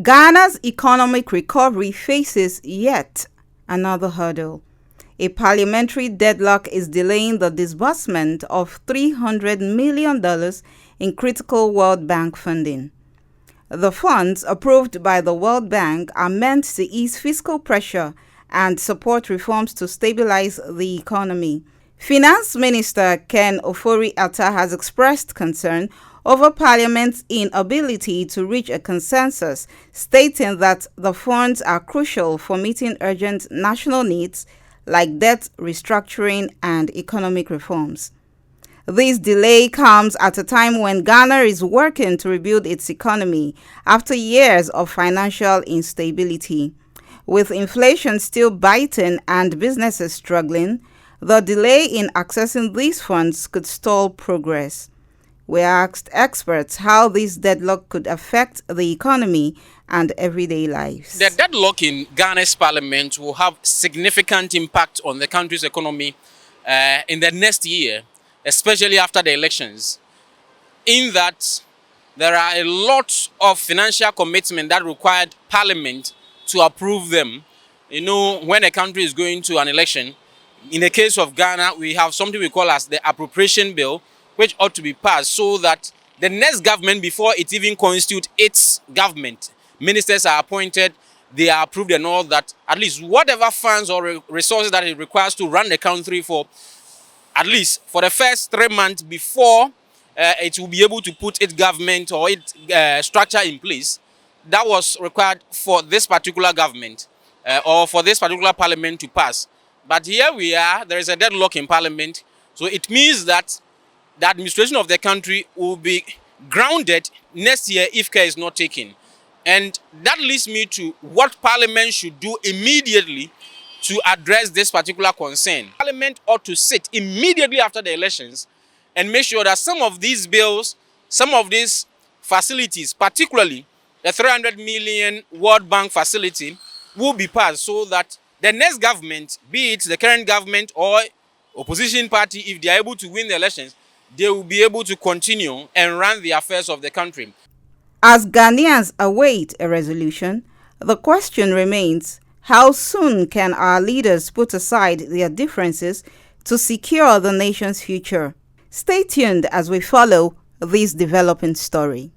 Ghana's economic recovery faces yet another hurdle. A parliamentary deadlock is delaying the disbursement of $300 million in critical World Bank funding. The funds approved by the World Bank are meant to ease fiscal pressure and support reforms to stabilize the economy. Finance Minister Ken Ofori-Atta has expressed concern over Parliament's inability to reach a consensus, stating that the funds are crucial for meeting urgent national needs like debt restructuring and economic reforms. This delay comes at a time when Ghana is working to rebuild its economy after years of financial instability. With inflation still biting and businesses struggling, the delay in accessing these funds could stall progress. We asked experts how this deadlock could affect the economy and everyday lives. The deadlock in Ghana's parliament will have significant impact on the country's economy in the next year, especially after the elections, in that there are a lot of financial commitment that required Parliament to approve them. You know, when a country is going to an election, in the case of Ghana, we have something we call as the appropriation bill, which ought to be passed so that the next government, before it even constitutes its government, ministers are appointed, they are approved and all that, at least whatever funds or resources that it requires to run the country for at least for the first 3 months before it will be able to put its government or its structure in place, that was required for this particular government or for this particular parliament to pass. But here we are, there is a deadlock in parliament, so it means that the administration of the country will be grounded next year if care is not taken. And that leads me to what Parliament should do immediately to address this particular concern. Parliament ought to sit immediately after the elections and make sure that some of these bills, some of these facilities, particularly the 300 million World Bank facility, will be passed so that the next government, be it the current government or opposition party, if they are able to win the elections, they will be able to continue and run the affairs of the country. As Ghanaians await a resolution, the question remains, how soon can our leaders put aside their differences to secure the nation's future? Stay tuned as we follow this developing story.